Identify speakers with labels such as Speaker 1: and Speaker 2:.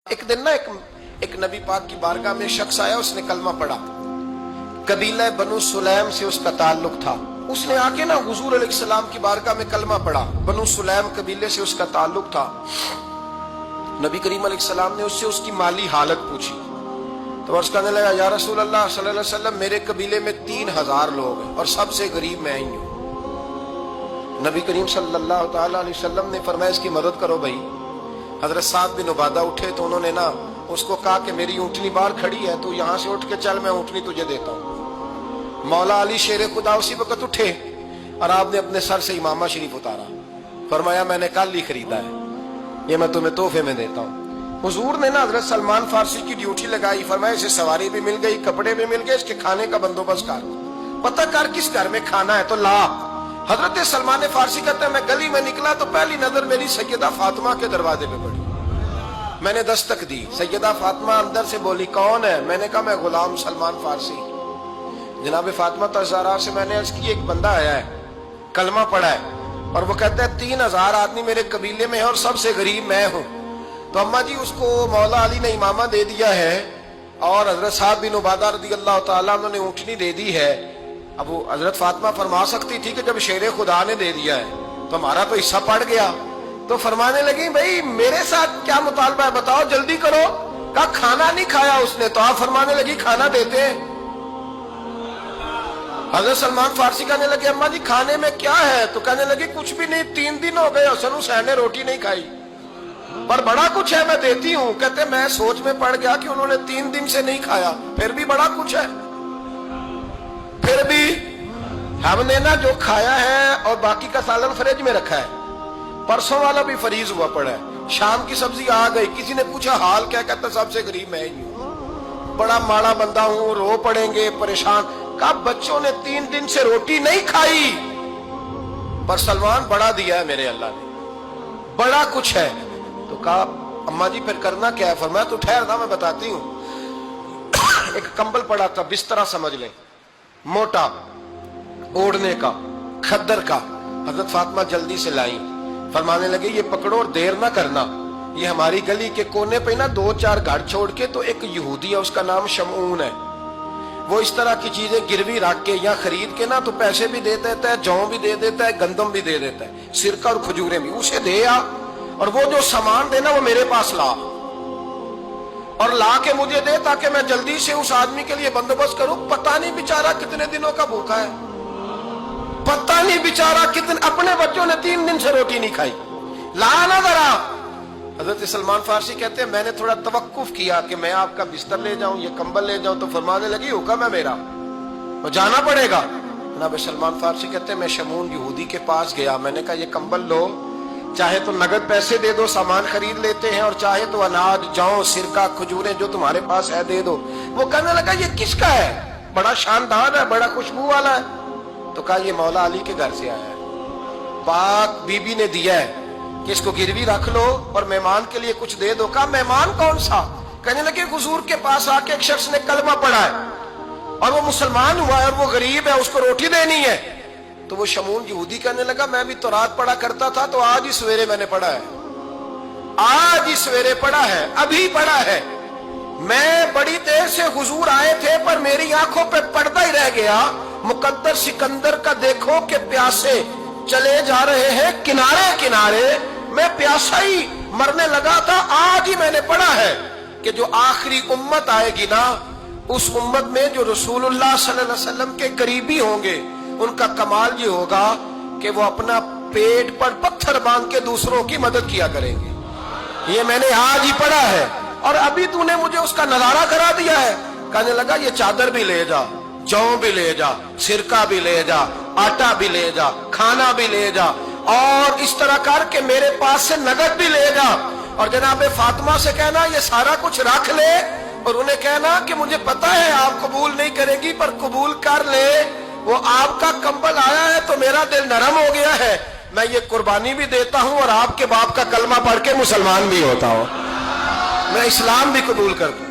Speaker 1: ایک دن نا ایک نبی پاک کی بارگاہ میں شخص آیا, اس نے کلمہ پڑھا. قبیلہ بنو سلیم سے اس کا تعلق تھا. اس نے آ کے نا حضور علیہ السلام کی بارگاہ میں کلمہ پڑھا. بنو سلیم قبیلے سے اس کا تعلق تھا. نبی کریم علیہ السلام نے اس سے اس کی مالی حالت پوچھی تو اس کہنے لگا, یا رسول اللہ صلی اللہ علیہ وسلم, میرے قبیلے میں 3000 لوگ ہیں اور سب سے غریب میں ہی ہوں. نبی کریم صلی اللہ تعالی علیہ وسلم نے فرمایا اس کی مدد کرو بھائی. حضرت سعد بن عبادہ اٹھے تو انہوں نے نا اس کو کہا کہ میری اونٹنی باہر کھڑی ہے, تو یہاں سے اٹھ کے چل, میں اونٹنی تجھے دیتا ہوں. مولا علی شیر خدا اسی وقت اٹھے اور آپ نے اپنے سر سے امامہ شریف اتارا. فرمایا میں نے کل ہی خریدا ہے, یہ میں تمہیں تحفے میں دیتا ہوں. حضور نے نا حضرت سلمان فارسی کی ڈیوٹی لگائی. فرمایا اسے سواری بھی مل گئی, کپڑے بھی مل گئے, اس کے کھانے کا بندوبست کر, پتہ کر کس گھر میں کھانا ہے تو لا. حضرت سلمان فارسی کہتے ہیں میں گلی میں نکلا تو پہلی نظر میری سیدہ فاطمہ کے دروازے پہ پڑی. میں نے دستک دی, سیدہ فاطمہ اندر سے بولی کون ہے؟ میں نے کہا میں غلام سلمان فارسی. جناب فاطمہ الزہرا سے میں نے عرض کی ایک بندہ آیا ہے, کلمہ پڑھا ہے اور وہ کہتا ہے 3000 آدمی میرے قبیلے میں ہے اور سب سے غریب میں ہوں. تو اماں جی اس کو مولا علی نے امامہ دے دیا ہے اور حضرت سعد بن عبادہ رضی اللہ تعالیٰ عنہ نے اونٹنی دے دی ہے. اب وہ حضرت فاطمہ فرما سکتی تھی کہ جب شیر خدا نے دے دیا ہے تو ہمارا تو حصہ پڑ گیا. تو فرمانے لگی بھائی میرے ساتھ کیا مطالبہ ہے بتاؤ, جلدی کرو. کہا کھانا نہیں کھایا اس نے. تو آپ فرمانے لگی کھانا دیتے ہیں. حضرت سلمان فارسی کہنے لگے اماں جی کھانے میں کیا ہے؟ تو کہنے لگی کچھ بھی نہیں, 3 دن ہو گئے حسن حسین نے روٹی نہیں کھائی, پر بڑا کچھ ہے میں دیتی ہوں. کہتے میں سوچ میں پڑ گیا کہ انہوں نے 3 دن سے نہیں کھایا, پھر بھی بڑا کچھ ہے. پھر بھی ہم نے نا جو کھایا ہے اور باقی کا سالن فریج میں رکھا ہے, پرسوں والا بھی فریز ہوا پڑا ہے, شام کی سبزی آ گئی. کسی نے پوچھا حال کیا؟ کہتا سب سے غریب میں ہی ہوں, بڑا ماڑا بندہ ہوں, رو پڑیں گے, پریشان. کہا بچوں نے 3 دن سے روٹی نہیں کھائی, پر سلمان بڑا دیا ہے میرے اللہ نے, بڑا کچھ ہے. تو کہا اماں جی پھر کرنا کیا ہے؟ فرمایا تو ٹھہر نا میں بتاتی ہوں. ایک کمبل پڑا تھا, بسترا سمجھ لیں, موٹا اوڑھنے کا, کھدر کا. حضرت فاطمہ جلدی سے لائی. فرمانے لگے یہ پکڑو اور دیر نہ کرنا. یہ ہماری گلی کے کونے پہ نا 2-4 گھر چھوڑ کے تو ایک یہودی ہے, اس کا نام شمعون ہے. وہ اس طرح کی چیزیں گروی رکھ کے یا خرید کے نا تو پیسے بھی دے دیتا ہے, جوں بھی دے دیتا ہے, گندم بھی دے دیتا ہے, سرکہ اور کھجوریں بھی. اسے دے آ اور وہ جو سامان دینا وہ میرے پاس لا, اور لا کے مجھے دے تاکہ میں جلدی سے اس آدمی کے لیے بندوبست کروں. پتہ نہیں بیچارہ کتنے دنوں کا بھوکا ہے, پتہ نہیں بیچارہ کتنے, اپنے بچوں نے 3 دن سے روٹی نہیں کھائی, لا نہ ذرا. حضرت سلمان فارسی کہتے ہیں میں نے تھوڑا توقف کیا کہ میں آپ کا بستر لے جاؤں, یہ کمبل لے جاؤں. تو فرمانے لگی حکم ہے میرا, وہ جانا پڑے گا. جناب سلمان فارسی کہتے ہیں میں شمعون یہودی کے پاس گیا. میں نے کہا یہ کمبل لو, چاہے تو نگد پیسے دے دو, سامان خرید لیتے ہیں, اور چاہے تو اناج, جوں, سرکہ, کھجوریں جو تمہارے پاس ہے دے دو. وہ کہنے لگا یہ کس کا ہے؟ بڑا شاندار ہے, بڑا خوشبو والا ہے. تو کہا یہ مولا علی کے گھر سے آیا ہے, پاک بی بی نے دیا ہے کہ اس کو گروی رکھ لو اور مہمان کے لیے کچھ دے دو. کہا مہمان کون سا؟ کہنے لگے حضور کے پاس آ کے ایک شخص نے کلمہ پڑھا ہے اور وہ مسلمان ہوا ہے اور وہ غریب ہے, اس کو روٹی دینی ہے. تو وہ شمعون یہودی کہنے لگا میں بھی تو رات پڑھا کرتا تھا, تو آج ہی سویرے میں نے پڑھا ہے, آج ہی سویرے پڑھا ہے, ابھی پڑھا ہے. میں بڑی دیر سے حضور آئے تھے پر میری آنکھوں پہ پردہ ہی رہ گیا. مقدر سکندر کا دیکھو کہ پیاسے چلے جا رہے ہیں کنارے کنارے, میں پیاسا ہی مرنے لگا تھا. آج ہی میں نے پڑھا ہے کہ جو آخری امت آئے گی نا, اس امت میں جو رسول اللہ صلی اللہ علیہ وسلم کے قریبی ہوں گے, ان کا کمال یہ ہوگا کہ وہ اپنا پیٹ پر پتھر باندھ کے دوسروں کی مدد کیا کریں گے. یہ میں نے آج ہی پڑھا ہے اور ابھی تو نے مجھے اس کا نظارہ کرا دیا ہے. کہنے لگا یہ چادر بھی لے جا, جوں بھی لے جا, سرکہ بھی لے جا, آٹا بھی لے جا, کھانا بھی لے جا, اور اس طرح کر کے میرے پاس سے نگد بھی لے جا. اور جناب فاطمہ سے کہنا یہ سارا کچھ رکھ لے, اور انہیں کہنا کہ مجھے پتا ہے آپ قبول نہیں کرے گی پر قبول کر لے. وہ آپ کا کمبل آیا ہے تو میرا دل نرم ہو گیا ہے, میں یہ قربانی بھی دیتا ہوں اور آپ کے باپ کا کلمہ پڑھ کے مسلمان بھی ہوتا ہوں, میں اسلام بھی قبول کرتا ہوں.